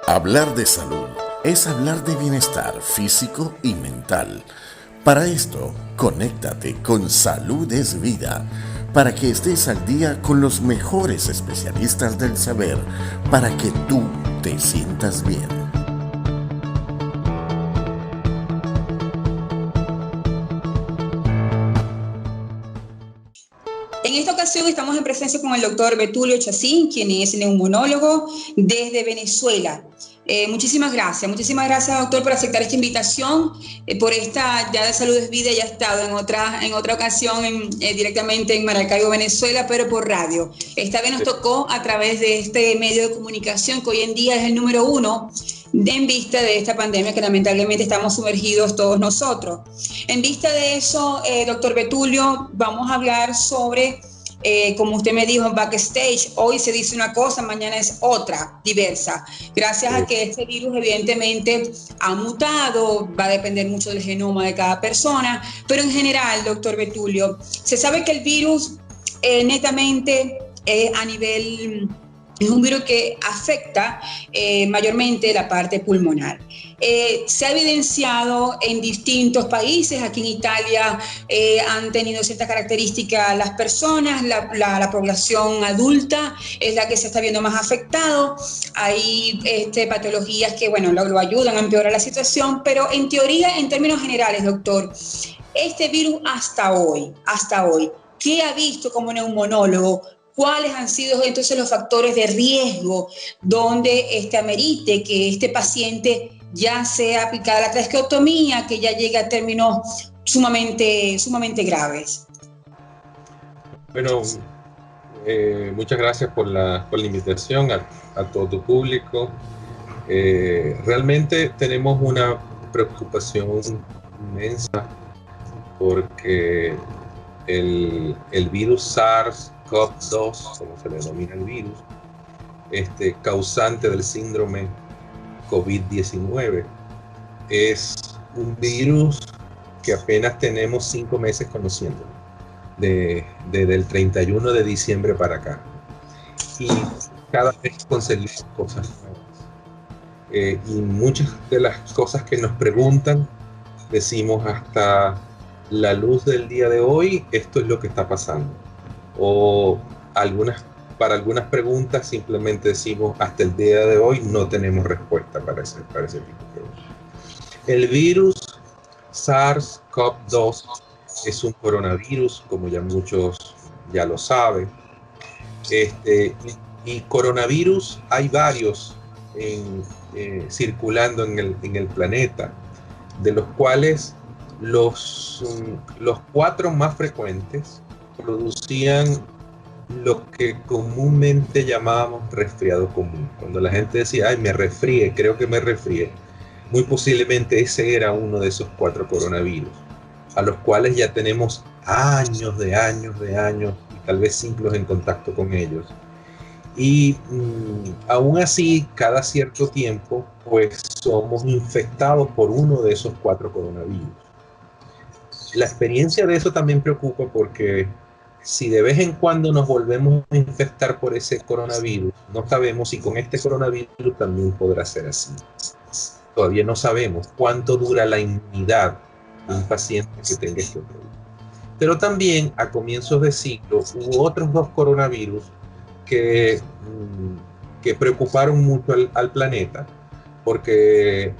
Hablar de salud es hablar de bienestar físico y mental. Para esto, conéctate con Salud es Vida, para que estés al día con los mejores especialistas del saber, para que tú te sientas bien. En esta ocasión estamos en presencia con el doctor Betulio Chacín, quien es neumonólogo desde Venezuela. Muchísimas gracias doctor por aceptar esta invitación, por esta ya de Salud es Vida. Ya he estado en otra ocasión directamente en Maracaibo, Venezuela, pero por radio. Esta vez nos tocó a través de este medio de comunicación que hoy en día es el número 1 en vista de esta pandemia que lamentablemente estamos sumergidos todos nosotros. En vista de eso, doctor Betulio, vamos a hablar sobre, como usted me dijo, backstage. Hoy se dice una cosa, mañana es otra, diversa. Gracias a que este virus evidentemente ha mutado, va a depender mucho del genoma de cada persona, pero en general, doctor Betulio, se sabe que el virus netamente a nivel... Es un virus que afecta mayormente la parte pulmonar. Se ha evidenciado en distintos países. Aquí en Italia han tenido ciertas características las personas, la población adulta es la que se está viendo más afectado. Hay patologías que, bueno, lo ayudan a empeorar la situación, pero en teoría, en términos generales, doctor, este virus hasta hoy, ¿qué ha visto como neumonólogo? ¿Cuáles han sido entonces los factores de riesgo donde amerite que este paciente ya sea aplicada la traqueotomía, que ya llegue a términos sumamente graves? Bueno, muchas gracias por la invitación a todo tu público. Realmente tenemos una preocupación inmensa porque el virus SARS-CoV-2, como se le denomina el virus, causante del síndrome COVID-19, es un virus que apenas tenemos 5 meses conociéndolo, desde el 31 de diciembre para acá. Y cada vez conseguimos cosas nuevas. Y muchas de las cosas que nos preguntan, decimos hasta la luz del día de hoy, esto es lo que está pasando. O para algunas preguntas simplemente decimos hasta el día de hoy no tenemos respuesta para ese tipo de preguntas. El virus SARS-CoV-2 es un coronavirus, como ya muchos ya lo saben. Y coronavirus hay varios circulando en el planeta, de los cuales los 4 más frecuentes producían lo que comúnmente llamábamos resfriado común. Cuando la gente decía, ay, me resfrié, creo que me resfrié, muy posiblemente ese era uno de esos 4 coronavirus, a los cuales ya tenemos años, y tal vez siglos en contacto con ellos. Y aún así, cada cierto tiempo, pues somos infectados por uno de esos 4 coronavirus. La experiencia de eso también preocupa porque si de vez en cuando nos volvemos a infectar por ese coronavirus, no sabemos si con este coronavirus también podrá ser así. Todavía no sabemos cuánto dura la inmunidad de un paciente que tenga este virus. Pero también a comienzos de siglo hubo otros 2 coronavirus que preocuparon mucho al planeta porque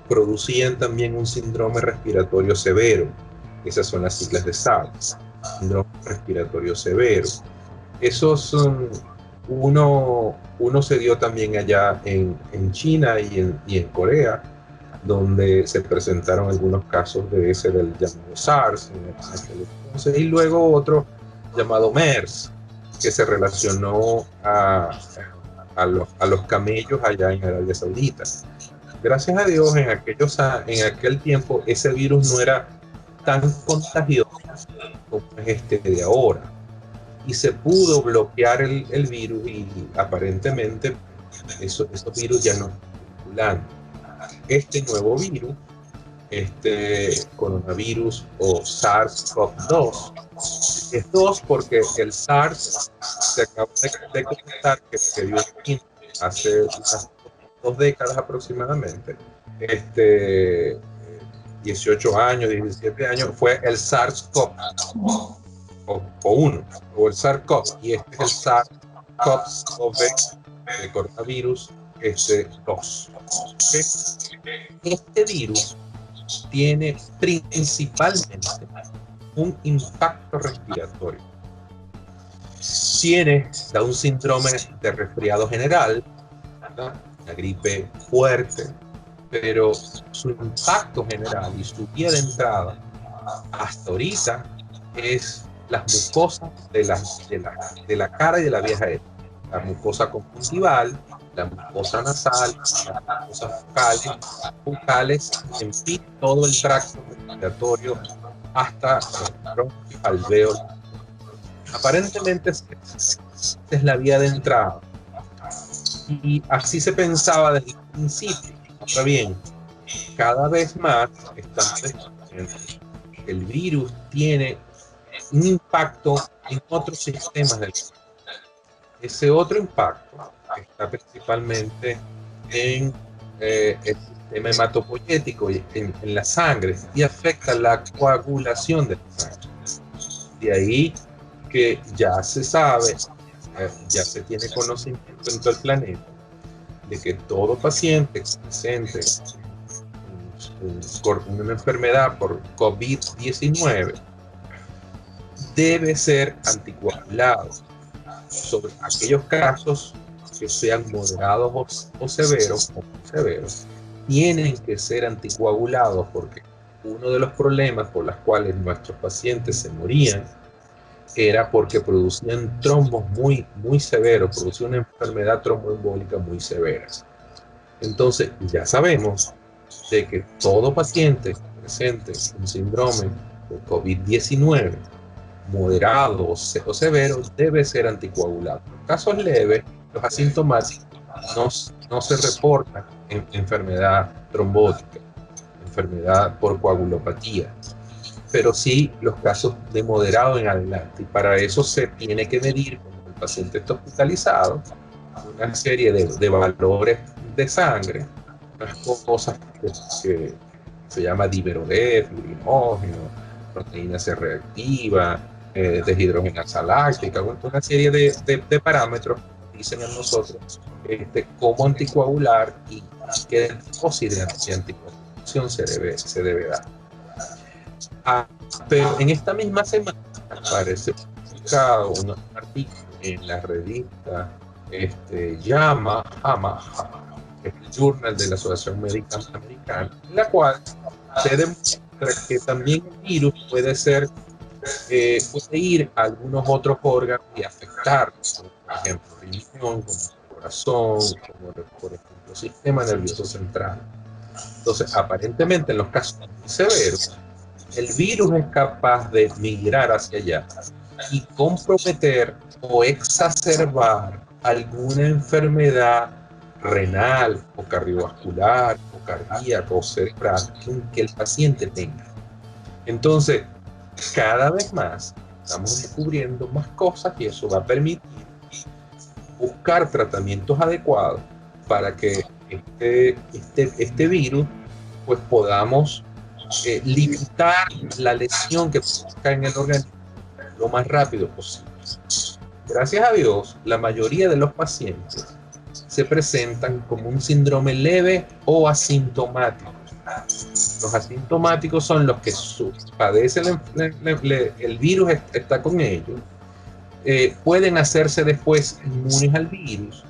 producían también un síndrome respiratorio severo. Esas son las siglas de SARS, síndrome respiratorio severo. Esos uno se dio también allá en China y en Corea, donde se presentaron algunos casos de ese del llamado SARS, y luego otro llamado MERS, que se relacionó a los camellos allá en Arabia Saudita. Gracias a Dios, en aquel tiempo ese virus no era tan contagioso como es este de ahora, y se pudo bloquear el virus y aparentemente esos virus ya no están circulando. Este nuevo virus, coronavirus o SARS-CoV-2, es 2 porque el SARS se acabó de comentar que se dio hace unas 2 décadas aproximadamente, 18 años, 17 años, fue el SARS-CoV o 1, o el SARS-CoV, y este es el SARS-CoV, el coronavirus 2. ¿Okay? Este virus tiene principalmente un impacto respiratorio. Da un síndrome de resfriado general, ¿verdad? Una gripe fuerte, pero su impacto general y su vía de entrada hasta ahorita es las mucosas de la cara y de la vía aérea. La mucosa conjuntival, la mucosa nasal, las mucosas bucales, en fin, todo el tracto respiratorio hasta el bronquio alvéolo. Aparentemente esa es la vía de entrada. Y así se pensaba desde el principio. Ahora bien, cada vez más estamos descubriendo que el virus tiene un impacto en otros sistemas del cuerpo. Ese otro impacto está principalmente en el sistema hematopoyético, en la sangre, y afecta la coagulación de la sangre. De ahí que ya se sabe, ya se tiene conocimiento en todo el planeta, de que todo paciente que presente una enfermedad por COVID-19 debe ser anticoagulado. Sobre aquellos casos que sean moderados o severos, tienen que ser anticoagulados, porque uno de los problemas por los cuales nuestros pacientes se morían era porque producían trombos muy severos, producían una enfermedad tromboembólica muy severa. Entonces, ya sabemos de que todo paciente que presente un síndrome de COVID-19 moderado o severo debe ser anticoagulado. En casos leves, los asintomáticos no se reportan en enfermedad trombótica, enfermedad por coagulopatía, pero sí los casos de moderado en adelante. Y para eso se tiene que medir, cuando el paciente está hospitalizado, una serie de valores de sangre, unas cosas que se llama dimerodef, urinógeno, proteína C reactiva, deshidrogenasa láctica, una serie de parámetros que dicen a nosotros cómo anticoagular y qué dosis de anticoagulación se debe dar. Pero en esta misma semana aparece publicado un artículo en la revista JAMA, el Journal de la Asociación Médica Americana, en la cual se demuestra que también el virus puede ir a algunos otros órganos y afectarlos, por ejemplo, riñón, como el corazón, como por ejemplo el sistema nervioso central. Entonces, aparentemente en los casos muy severos, el virus es capaz de migrar hacia allá y comprometer o exacerbar alguna enfermedad renal o cardiovascular o cardíaca o cerebral que el paciente tenga. Entonces, cada vez más estamos descubriendo más cosas y eso va a permitir buscar tratamientos adecuados para que este virus pues podamos limitar la lesión que produzca en el organismo lo más rápido posible. Gracias a Dios, la mayoría de los pacientes se presentan como un síndrome leve o asintomático. Los asintomáticos son los que padecen el virus, está con ellos, pueden hacerse después inmunes al virus,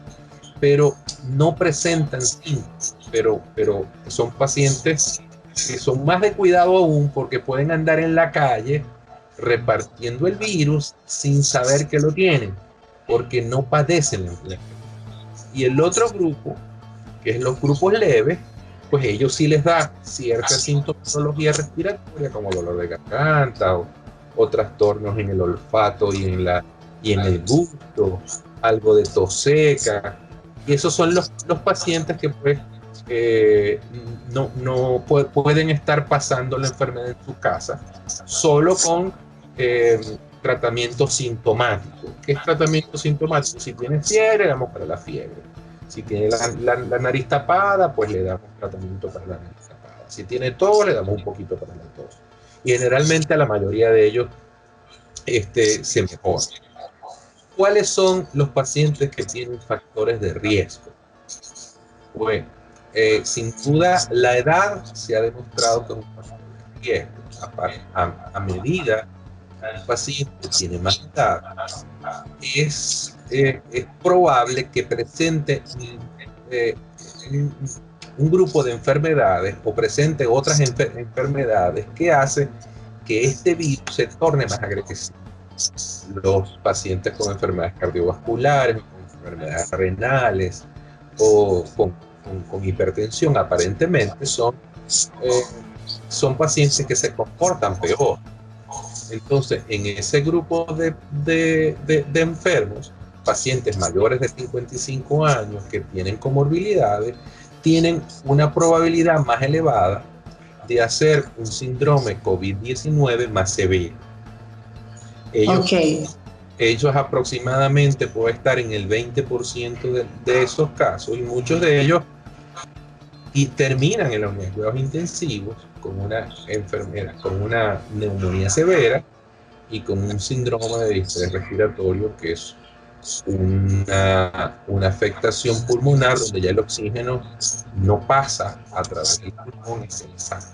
pero no presentan síntomas, pero son pacientes que son más de cuidado aún, porque pueden andar en la calle repartiendo el virus sin saber que lo tienen, porque no padecen la enfermedad. Y el otro grupo, que es los grupos leves, pues ellos sí les da cierta sintomatología respiratoria, como dolor de garganta o trastornos en el olfato y en el gusto, algo de tos seca. Y esos son los pacientes que pues no pueden estar pasando la enfermedad en su casa, solo con tratamiento sintomático. ¿Qué es tratamiento sintomático? Si tienes fiebre, vamos para la fiebre. Si tiene la nariz tapada, pues le damos tratamiento para la nariz tapada. Si tiene tos, le damos un poquito para la tos. Y generalmente a la mayoría de ellos se mejora. ¿Cuáles son los pacientes que tienen factores de riesgo? Bueno, sin duda la edad se ha demostrado que es un factor de riesgo. A medida que el paciente tiene más edad, es probable que presente un grupo de enfermedades o presente otras enfermedades que hacen que este virus se torne más agresivo. Los pacientes con enfermedades cardiovasculares, con enfermedades renales o con hipertensión aparentemente son pacientes que se comportan peor. Entonces, en ese grupo de enfermos, pacientes mayores de 55 años que tienen comorbilidades, tienen una probabilidad más elevada de hacer un síndrome COVID-19 más severo. Ellos aproximadamente pueden estar en el 20% de esos casos, y muchos de ellos terminan en los cuidados intensivos con una enfermedad, con una neumonía severa y con un síndrome de distrés respiratorio, que es una afectación pulmonar donde ya el oxígeno no pasa a través del pulmón y se sangre.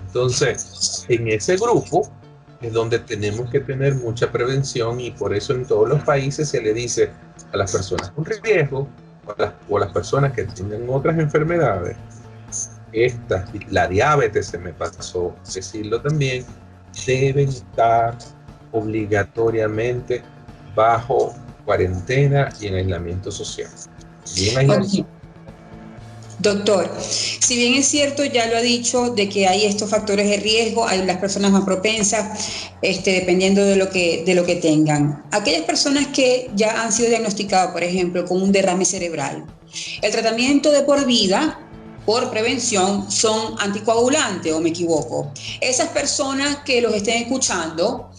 Entonces, en ese grupo es donde tenemos que tener mucha prevención, y por eso en todos los países se le dice a las personas con riesgo o a las personas que tienen otras enfermedades, la diabetes, se me pasó decirlo también, deben estar obligatoriamente bajo cuarentena y en aislamiento social. Doctor, si bien es cierto, ya lo ha dicho, de que hay estos factores de riesgo, hay las personas más propensas, dependiendo de lo que tengan. Aquellas personas que ya han sido diagnosticadas, por ejemplo, con un derrame cerebral, el tratamiento de por vida, por prevención, son anticoagulantes, ¿o me equivoco? Esas personas que los estén escuchando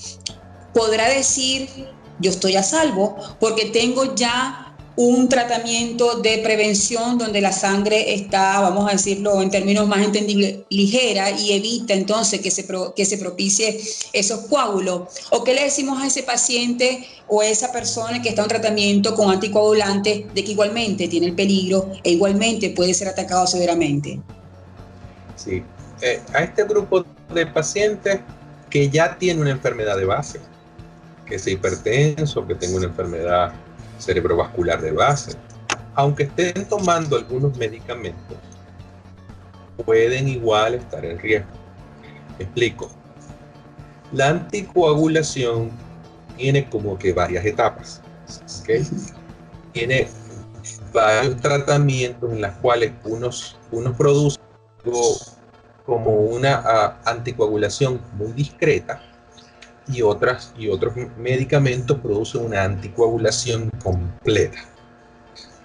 podrá decir, yo estoy a salvo porque tengo ya un tratamiento de prevención donde la sangre está, vamos a decirlo en términos más entendibles, ligera, y evita entonces que se propicie esos coágulos. ¿O qué le decimos a ese paciente o a esa persona que está en tratamiento con anticoagulantes de que igualmente tiene el peligro e igualmente puede ser atacado severamente? Sí, a este grupo de pacientes que ya tiene una enfermedad de base, que es hipertenso, que tenga una enfermedad cerebrovascular de base, aunque estén tomando algunos medicamentos, pueden igual estar en riesgo. Explico. La anticoagulación tiene como que varias etapas, ¿okay? Tiene varios tratamientos en los cuales unos producen como una anticoagulación muy discreta, y otros medicamentos producen una anticoagulación completa.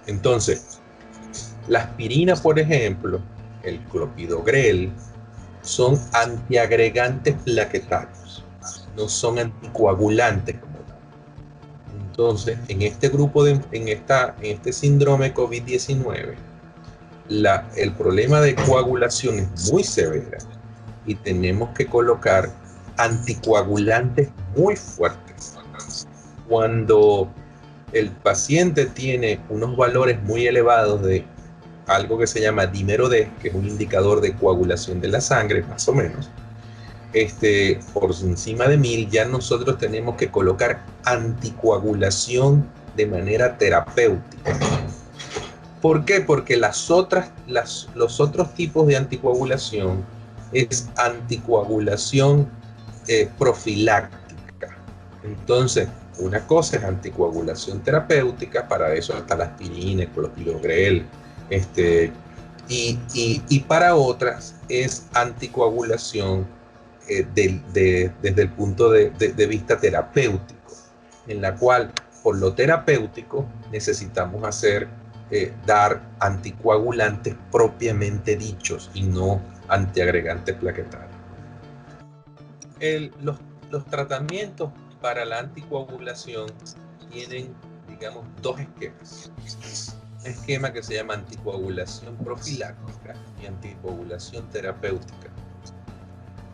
Entonces, la aspirina, por ejemplo, el clopidogrel, son antiagregantes plaquetarios, no son anticoagulantes como tal. Entonces, en este grupo, en este síndrome COVID-19, el problema de coagulación es muy severo y tenemos que colocar anticoagulantes muy fuertes. Cuando el paciente tiene unos valores muy elevados de algo que se llama dímero D, que es un indicador de coagulación de la sangre, más o menos, por encima de 1000, ya nosotros tenemos que colocar anticoagulación de manera terapéutica. ¿Por qué? Porque los otros tipos de anticoagulación es anticoagulación profiláctica. Entonces, una cosa es anticoagulación terapéutica, para eso está la aspirina, el clopidogrel, y para otras es anticoagulación desde el punto de vista terapéutico, en la cual por lo terapéutico necesitamos dar anticoagulantes propiamente dichos y no antiagregantes plaquetarios. Los tratamientos para la anticoagulación tienen, digamos, dos esquemas. esquema que se llama anticoagulación profiláctica y anticoagulación terapéutica.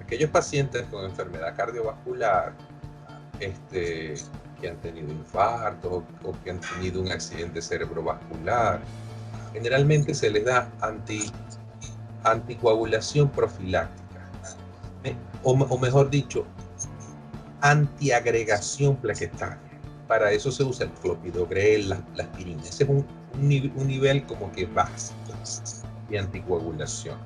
Aquellos pacientes con enfermedad cardiovascular, que han tenido infartos o que han tenido un accidente cerebrovascular, generalmente se les da anticoagulación profiláctica, o mejor dicho, antiagregación plaquetaria. Para eso se usa el clopidogrel, la aspirina. Ese es un nivel como que básico de anticoagulación.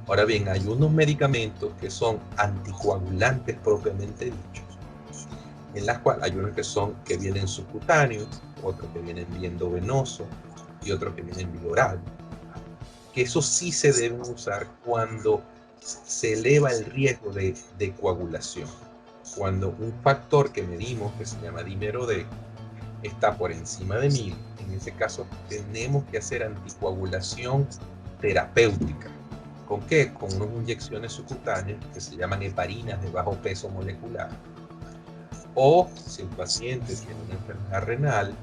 Ahora bien, hay unos medicamentos que son anticoagulantes propiamente dichos, en las cuales hay unos que vienen subcutáneos, otros que vienen viendo venoso y otros que vienen vía oral. Que eso sí se deben usar cuando se eleva el riesgo de coagulación. Cuando un factor que medimos, que se llama dímero D, está por encima de 1000, en ese caso tenemos que hacer anticoagulación terapéutica. ¿Con qué? Con unas inyecciones subcutáneas que se llaman heparinas de bajo peso molecular. O si el paciente tiene una enfermedad renal,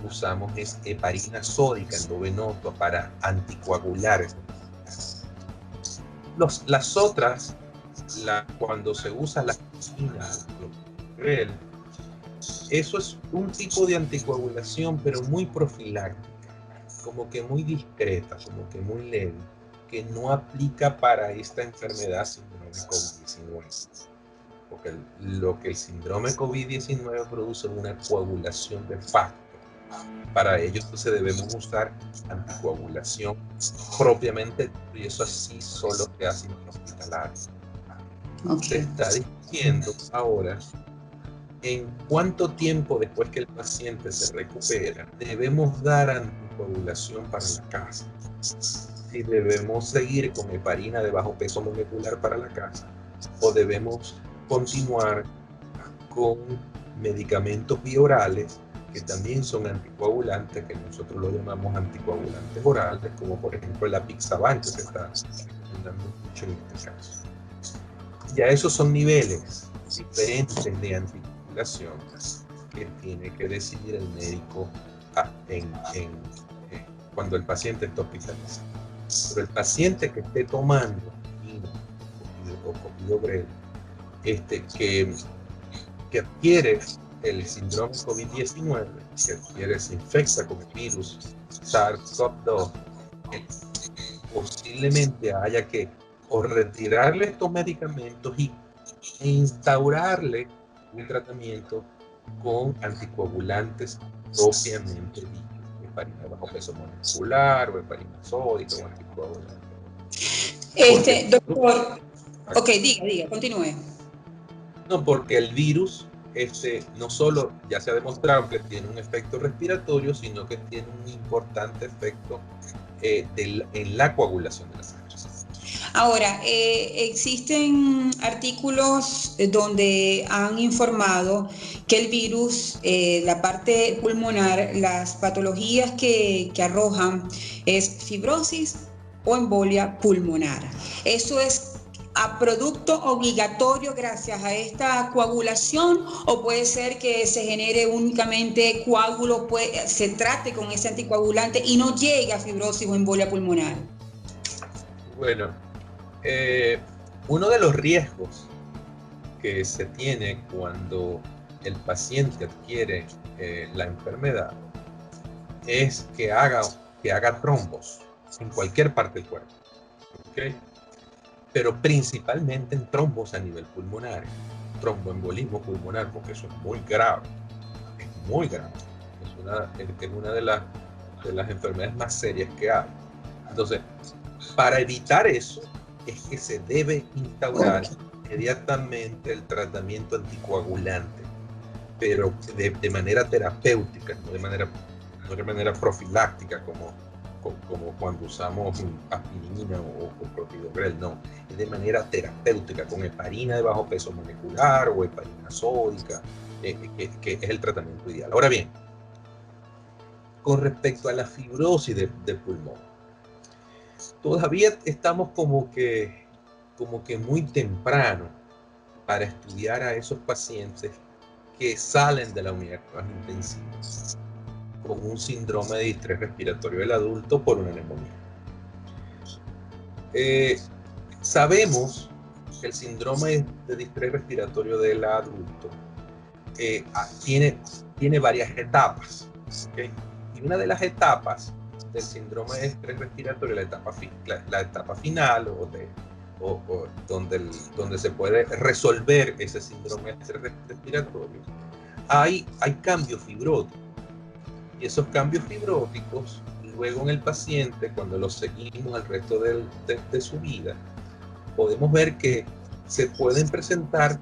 usamos heparina sódica endovenosa para anticoagular. Las otras, cuando se usa la aspirina, eso es un tipo de anticoagulación, pero muy profiláctica, como que muy discreta, como que muy leve, que no aplica para esta enfermedad síndrome COVID-19. Porque lo que el síndrome COVID-19 produce es una coagulación de facto. Para ello entonces debemos usar anticoagulación propiamente, y eso así solo se hace en el hospitalario. Okay. Se está diciendo ahora en cuánto tiempo después que el paciente se recupera debemos dar anticoagulación para la casa. Si debemos seguir con heparina de bajo peso molecular para la casa o debemos continuar con medicamentos biorales que también son anticoagulantes, que nosotros lo llamamos anticoagulantes orales, como por ejemplo la Apixaban, que se está recomendando mucho en este caso. Ya esos son niveles diferentes de anticoagulación que tiene que decidir el médico cuando el paciente está hospitalizado. Pero el paciente que esté tomando clopidogrel, que adquiere el síndrome COVID-19, que se infecta con el virus SARS-CoV-2, posiblemente haya que o retirarle estos medicamentos e instaurarle un tratamiento con anticoagulantes propiamente dichos, heparina bajo peso molecular o heparina sódica o anticoagulante. Doctor, ok, diga, continúe. No, porque el virus no solo ya se ha demostrado que tiene un efecto respiratorio, sino que tiene un importante efecto en la coagulación de la sangre. Ahora, existen artículos donde han informado que el virus, la parte pulmonar, las patologías que arrojan es fibrosis o embolia pulmonar. Eso es a producto obligatorio gracias a esta coagulación, o puede ser que se genere únicamente coágulo, se trate con ese anticoagulante y no llegue a fibrosis o embolia pulmonar. Bueno, uno de los riesgos que se tiene cuando el paciente adquiere la enfermedad es que haga trombos en cualquier parte del cuerpo, ¿okay? Pero principalmente en trombos a nivel pulmonar, tromboembolismo pulmonar, porque eso es muy grave, es una de las enfermedades más serias que hay. Entonces, para evitar eso, es que se debe instaurar inmediatamente el tratamiento anticoagulante, pero de manera terapéutica, no de manera profiláctica, como cuando usamos aspirina o clopidogrel, no, es de manera terapéutica, con heparina de bajo peso molecular o heparina sódica, que es el tratamiento ideal. Ahora bien, con respecto a la fibrosis de pulmón, todavía estamos como que muy temprano para estudiar a esos pacientes que salen de la unidad intensivas con un síndrome de distrés respiratorio del adulto por una neumonía. Sabemos que el síndrome de distrés respiratorio del adulto tiene varias etapas, ¿okay? Y una de las etapas del síndrome de distrés respiratorio, la etapa final, o donde se puede resolver ese síndrome de distrés respiratorio, hay cambios fibróticos. Y esos cambios fibróticos, luego en el paciente, cuando los seguimos al resto de su vida, podemos ver que se pueden presentar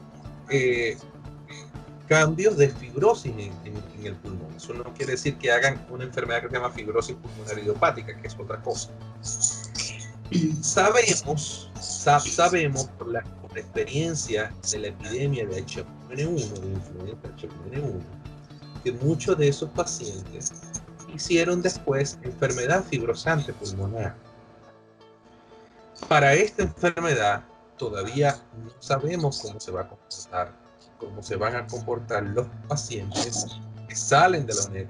cambios de fibrosis en el pulmón. Eso no quiere decir que hagan una enfermedad que se llama fibrosis pulmonar idiopática, que es otra cosa. Sabemos por la experiencia de la epidemia de H1N1, de influenza H1N1, que muchos de esos pacientes hicieron después enfermedad fibrosante pulmonar. Para esta enfermedad todavía no sabemos cómo se van a comportar los pacientes que salen de la unidad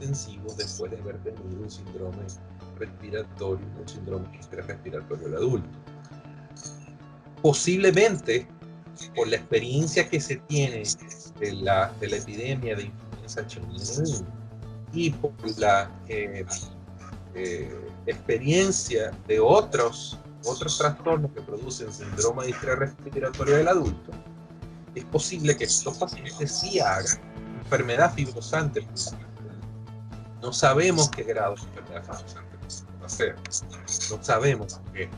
intensiva después de haber tenido un síndrome respiratorio, un síndrome respiratorio del adulto. Posiblemente, por la experiencia que se tiene de la epidemia de influenza H1N1 y por la experiencia de otros trastornos que producen síndrome de distrés respiratorio del adulto, es posible que estos pacientes sí hagan enfermedad fibrosante. No sabemos qué grado de enfermedad fibrosante va a ser. No sabemos porque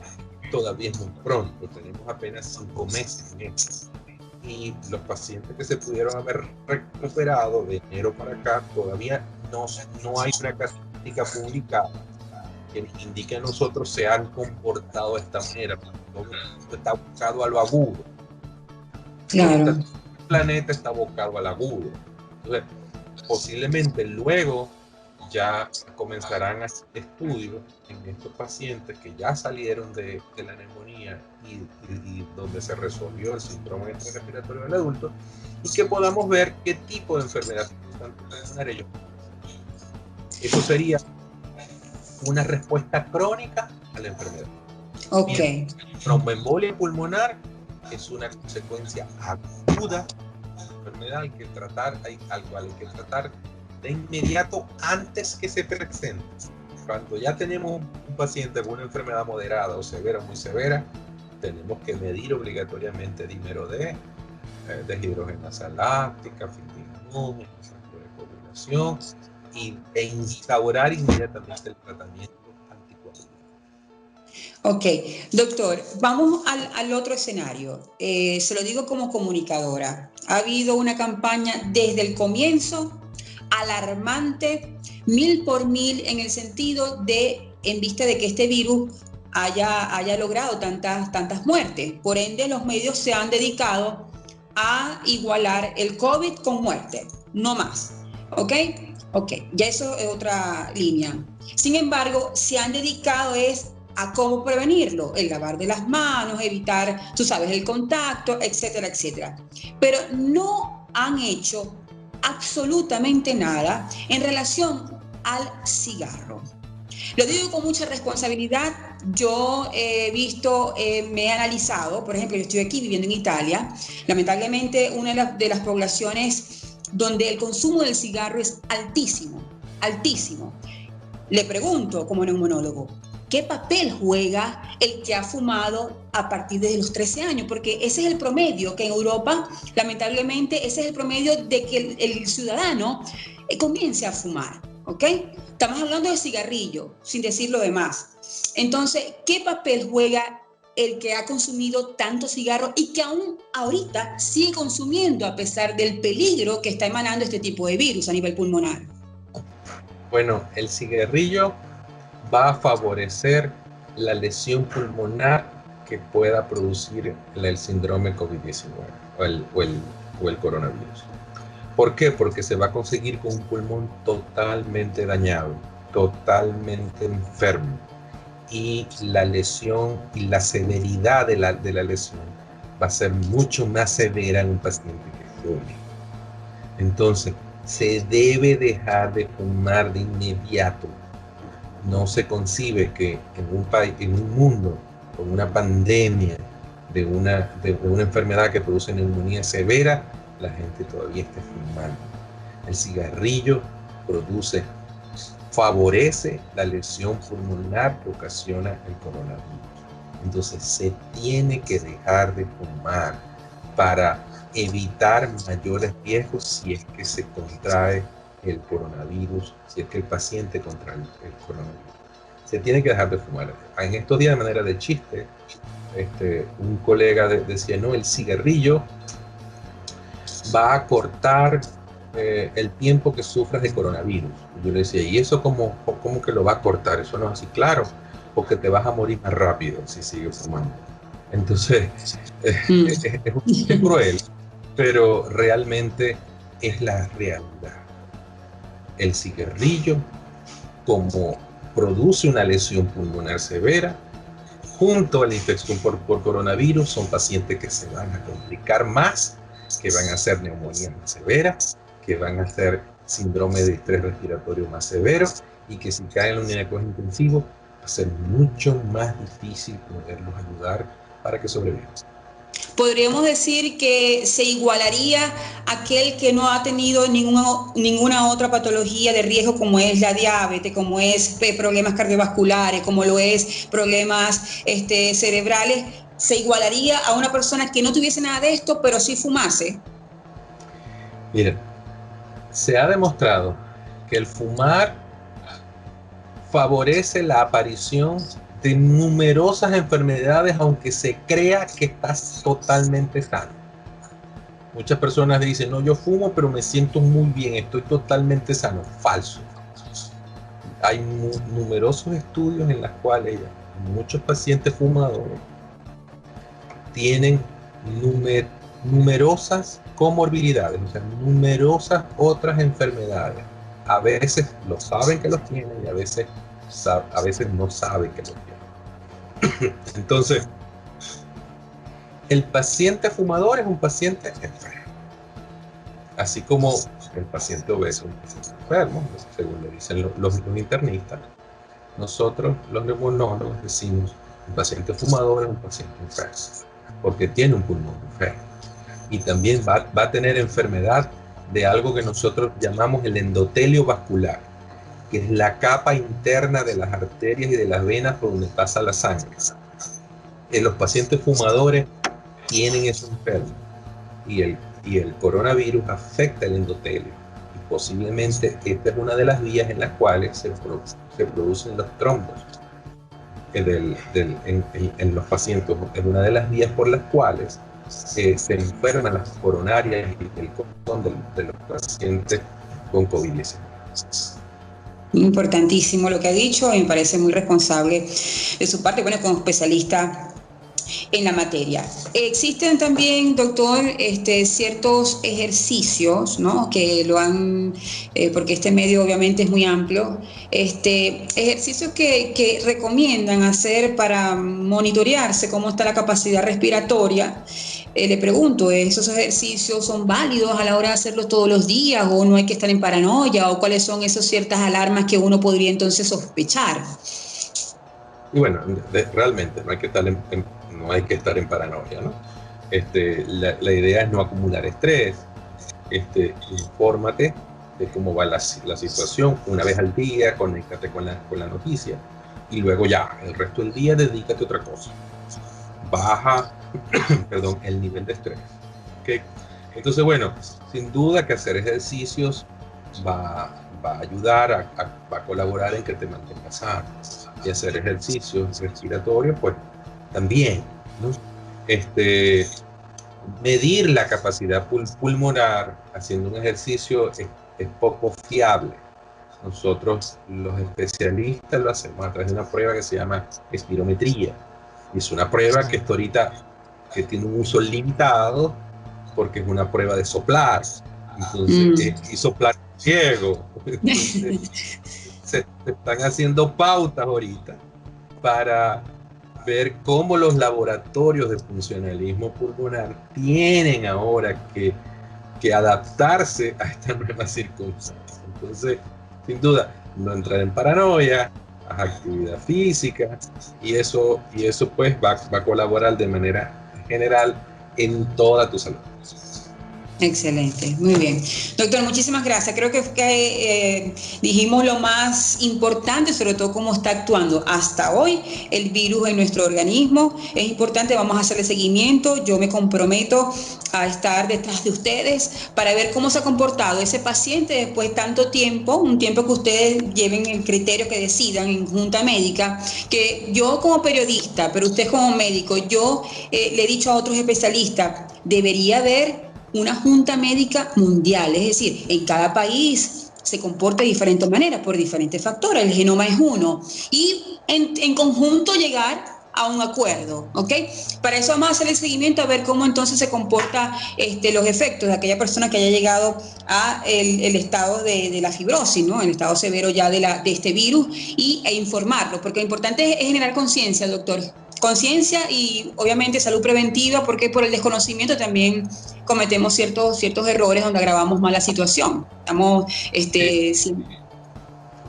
todavía es muy pronto. Tenemos apenas 5 meses en esto. Y los pacientes que se pudieron haber recuperado de enero para acá, todavía no hay una estadística publicada que nos indique a nosotros se han comportado de esta manera. Todo está abocado a lo agudo. Claro. El planeta está abocado al agudo. Entonces, posiblemente luego ya comenzarán a hacer estudios en estos pacientes que ya salieron de la neumonía y donde se resolvió el síndrome respiratorio del adulto, y que podamos ver qué tipo de enfermedad pueden tener ellos. Eso sería una respuesta crónica a la enfermedad. Ok. Bien, tromboembolia pulmonar es una consecuencia aguda de la enfermedad, hay que tratar de inmediato antes que se presente. Cuando ya tenemos un paciente con una enfermedad moderada o severa, muy severa, tenemos que medir obligatoriamente dímero D, deshidrogenasa láctica, filtrinol, factor de coagulación, e instaurar inmediatamente el tratamiento anticoagulante. Ok, doctor, vamos al otro escenario. Se lo digo como comunicadora. Ha habido una campaña desde el comienzo alarmante, 1000 por 1000, en el sentido de, en vista de que este virus haya logrado tantas muertes. Por ende, los medios se han dedicado a igualar el COVID con muerte, no más. ¿Ok? Ok, ya eso es otra línea. Sin embargo, se han dedicado a cómo prevenirlo, el lavar de las manos, evitar, tú sabes, el contacto, etcétera, etcétera. Pero no han hecho absolutamente nada en relación al cigarro. Lo digo con mucha responsabilidad. Yo he visto, me he analizado, por ejemplo, yo estoy aquí viviendo en Italia, lamentablemente una de las poblaciones donde el consumo del cigarro es altísimo, altísimo. Le pregunto como neumonólogo, ¿qué papel juega el que ha fumado a partir de los 13 años? Porque ese es el promedio, que en Europa, lamentablemente, ese es el promedio de que el ciudadano comience a fumar, ¿ok? Estamos hablando de cigarrillo, sin decir lo demás. Entonces, ¿qué papel juega el que ha consumido tanto cigarro y que aún ahorita sigue consumiendo a pesar del peligro que está emanando este tipo de virus a nivel pulmonar? Bueno, el cigarrillo va a favorecer la lesión pulmonar que pueda producir el síndrome COVID-19 o el coronavirus. ¿Por qué? Porque se va a conseguir con un pulmón totalmente dañado, totalmente enfermo, y la lesión y la severidad de la lesión va a ser mucho más severa en un paciente que es joven. Entonces, Se debe dejar de fumar de inmediato. No se concibe que en un mundo con una pandemia de una enfermedad que produce neumonía severa, la gente todavía esté fumando. El cigarrillo favorece la lesión pulmonar que ocasiona el coronavirus. Entonces se tiene que dejar de fumar para evitar mayores riesgos si es que se contrae el coronavirus, si es que el paciente contrae el coronavirus. Se tiene que dejar de fumar. En estos días, de manera de chiste, un colega decía, no, el cigarrillo va a cortar el tiempo que sufras de coronavirus. Y yo le decía, ¿y eso cómo que lo va a cortar? Eso no es así. Claro, porque te vas a morir más rápido si sigues fumando. Entonces, es cruel, pero realmente es la realidad. El cigarrillo, como produce una lesión pulmonar severa, junto a la infección por coronavirus, son pacientes que se van a complicar más, que van a hacer neumonía más severa, que van a hacer síndrome de estrés respiratorio más severo, y que si caen en la unidad de cuidados intensivos, va a ser mucho más difícil poderlos ayudar para que sobrevivan. Podríamos decir que se igualaría aquel que no ha tenido ninguna otra patología de riesgo, como es la diabetes, como es problemas cardiovasculares, como lo es problemas cerebrales, se igualaría a una persona que no tuviese nada de esto, pero sí fumase. Miren, se ha demostrado que el fumar favorece la aparición de numerosas enfermedades, aunque se crea que estás totalmente sano. Muchas personas dicen, no, yo fumo, pero me siento muy bien, estoy totalmente sano. Falso. Hay numerosos estudios en los cuales muchos pacientes fumadores tienen numerosas comorbilidades, o sea, numerosas otras enfermedades. A veces lo saben que los tienen y a veces no saben que los tienen. Entonces, el paciente fumador es un paciente enfermo, así como el paciente obeso es un paciente enfermo, según le dicen los internistas. Nosotros, los neumólogos, decimos un paciente fumador es un paciente enfermo, porque tiene un pulmón enfermo. Y también va a tener enfermedad de algo que nosotros llamamos el endotelio vascular, que es la capa interna de las arterias y de las venas por donde pasa la sangre. Los pacientes fumadores tienen eso enfermo, y el coronavirus afecta el endotelio, y posiblemente esta es una de las vías en las cuales se producen los trombos en los pacientes. Es una de las vías por las cuales se enferman las coronarias y el corazón de los pacientes con COVID-19. Importantísimo lo que ha dicho, y me parece muy responsable de su parte, bueno, como especialista en la materia. Existen también, doctor, ciertos ejercicios, ¿no?, que lo han, porque este medio obviamente es muy amplio, ejercicios que recomiendan hacer para monitorearse cómo está la capacidad respiratoria. Le pregunto, ¿esos ejercicios son válidos a la hora de hacerlos todos los días, o no hay que estar en paranoia, o cuáles son esas ciertas alarmas que uno podría entonces sospechar? Y bueno, realmente no hay que estar en paranoia, ¿no? La idea es no acumular estrés. Infórmate de cómo va la situación una vez al día, conéctate con la noticia, y luego ya, el resto del día dedícate a otra cosa. Baja el nivel de estrés. ¿Okay? Entonces, bueno, sin duda que hacer ejercicios va a ayudar, va a colaborar en que te mantengas sano. Y hacer ejercicios respiratorios, pues también, ¿no? Medir la capacidad pulmonar haciendo un ejercicio es poco fiable. Nosotros, los especialistas, lo hacemos a través de una prueba que se llama espirometría. Y es una prueba que ahorita que tiene un uso limitado, porque es una prueba de soplar. Entonces, y soplar ciego. Entonces, se están haciendo pautas ahorita para ver cómo los laboratorios de funcionalismo pulmonar tienen ahora que que adaptarse a esta nueva circunstancia. Entonces, sin duda, no entrar en paranoia, haz actividad física, y eso pues va a colaborar de manera general en toda tu salud. Excelente, muy bien. Doctor, muchísimas gracias. Creo que dijimos lo más importante, sobre todo cómo está actuando hasta hoy el virus en nuestro organismo. Es importante, vamos a hacerle seguimiento. Yo me comprometo a estar detrás de ustedes para ver cómo se ha comportado ese paciente después de tanto tiempo, un tiempo que ustedes lleven el criterio que decidan en junta médica, que yo como periodista, pero usted como médico, yo le he dicho a otros especialistas, debería haber una junta médica mundial, es decir, en cada país se comporta de diferentes maneras por diferentes factores, el genoma es uno, y en conjunto llegar a un acuerdo, ¿ok? Para eso vamos a hacer el seguimiento a ver cómo entonces se comporta los efectos de aquella persona que haya llegado a el estado de la fibrosis, ¿no? El estado severo ya de este virus, e informarlo, porque lo importante es generar conciencia, doctor. Conciencia y obviamente salud preventiva, porque por el desconocimiento también cometemos ciertos errores donde agravamos más la situación. Estamos,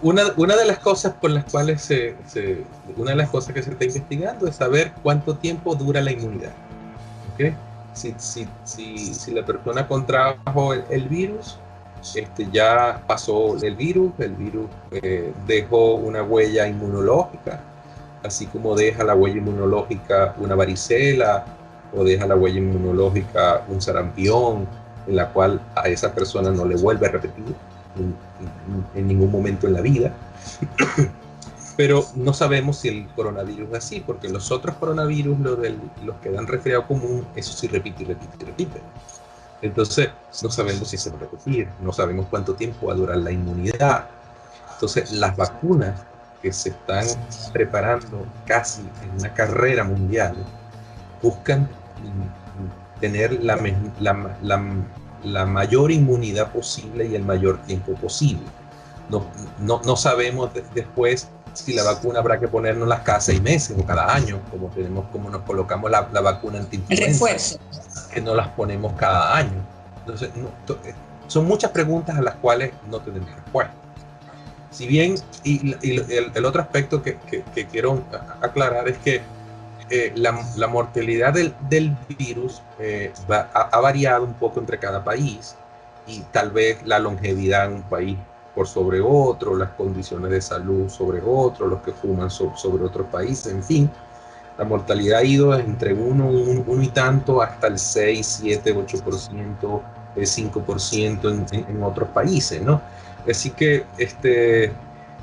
Una de las cosas por las cuales una de las cosas que se está investigando es saber cuánto tiempo dura la inmunidad. ¿Okay? Si la persona contrajo el virus, ya pasó el virus dejó una huella inmunológica, así como deja la huella inmunológica una varicela o deja la huella inmunológica un sarampión, en la cual a esa persona no le vuelve a repetir en ningún momento en la vida. Pero no sabemos si el coronavirus es así, porque los otros coronavirus, los que dan resfriado común, eso sí repite. Entonces no sabemos si se va a repetir, no sabemos cuánto tiempo va a durar la inmunidad. Entonces las vacunas que se están preparando casi en una carrera mundial buscan tener la mayor inmunidad posible y el mayor tiempo posible. No sabemos después si la vacuna habrá que ponernos cada 6 meses o cada año, como nos colocamos la vacuna antiinfluenza, el refuerzo, que no las ponemos cada año. Entonces, son muchas preguntas a las cuales no tenemos respuesta. Si bien, y el otro aspecto que quiero aclarar es que la mortalidad del virus ha variado un poco entre cada país, y tal vez la longevidad en un país por sobre otro, las condiciones de salud sobre otro, los que fuman sobre otros países, en fin. La mortalidad ha ido entre 1 y tanto hasta el 6, 7, 8%, 5% en otros países, ¿no? Así que,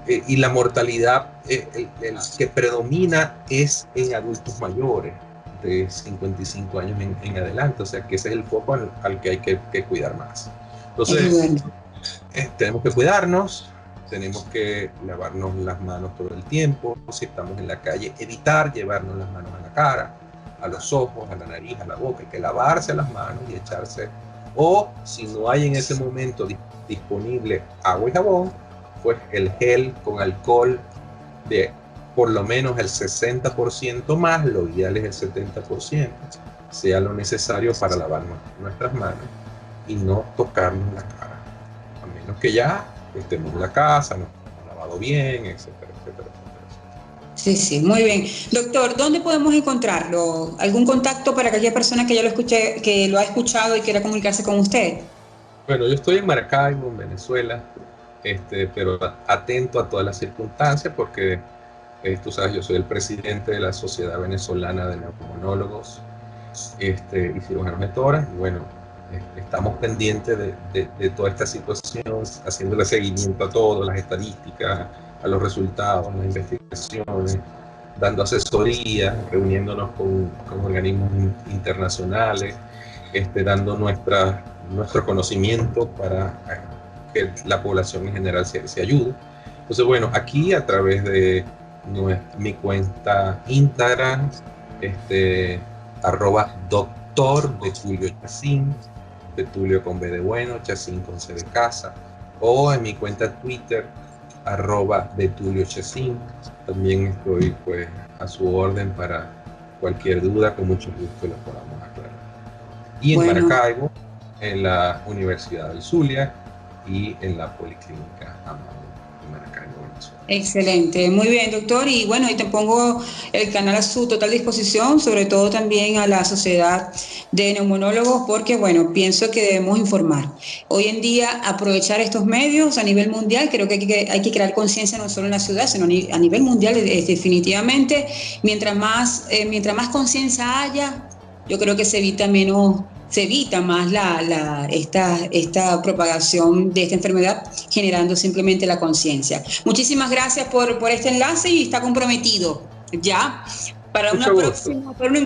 y la mortalidad el que predomina es en adultos mayores, de 55 años en adelante, o sea que ese es el foco al que hay que cuidar más. Entonces, tenemos que cuidarnos, tenemos que lavarnos las manos todo el tiempo, si estamos en la calle, evitar llevarnos las manos a la cara, a los ojos, a la nariz, a la boca. Hay que lavarse las manos y echarse, o si no hay en ese momento disponible agua y jabón, pues el gel con alcohol de por lo menos el 60% más, lo ideal es el 70%, sea lo necesario para lavarnos nuestras manos y no tocarnos la cara, a menos que ya estemos en la casa, nos hemos lavado bien, etcétera. Sí, muy bien. Doctor, ¿dónde podemos encontrarlo? ¿Algún contacto para aquella persona que ya que lo ha escuchado y quiera comunicarse con usted? Bueno, yo estoy en Maracaibo, en Venezuela, pero atento a todas las circunstancias, porque tú sabes, yo soy el presidente de la Sociedad Venezolana de Neumonólogos y Cirujanos de Tórax, y bueno, estamos pendientes de toda esta situación, haciéndole seguimiento a todo, las estadísticas, a los resultados, las investigaciones, dando asesoría, reuniéndonos con organismos internacionales, dando nuestro conocimiento para que la población en general se ayude. Entonces, bueno, aquí a través de mi cuenta Instagram, @doctor Betulio Chacín, Betulio con B de bueno, Chacín con C de casa, o en mi cuenta Twitter, @Betulio Chacín. También estoy pues a su orden para cualquier duda, con mucho gusto la podamos aclarar. Y en Maracaibo, en la Universidad del Zulia y en la Policlínica Amado de Maracaibo, Venezuela. Excelente, muy bien, doctor. Y bueno, ahí te pongo el canal a su total disposición, sobre todo también a la Sociedad de Neumonólogos, porque bueno, pienso que debemos informar. Hoy en día, aprovechar estos medios a nivel mundial, creo que hay que crear conciencia no solo en la ciudad, sino a nivel mundial, definitivamente. Mientras más conciencia haya, yo creo que se evita más esta propagación de esta enfermedad, generando simplemente la conciencia. Muchísimas gracias por este enlace y está comprometido ya para un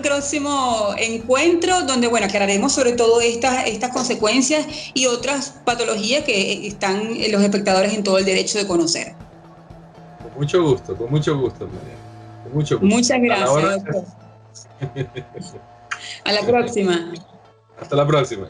próximo encuentro donde, bueno, aclararemos sobre todo estas consecuencias y otras patologías que están los espectadores en todo el derecho de conocer. Con mucho gusto, María. Con mucho gusto. Muchas gracias, doctor. A la próxima. Hasta la próxima.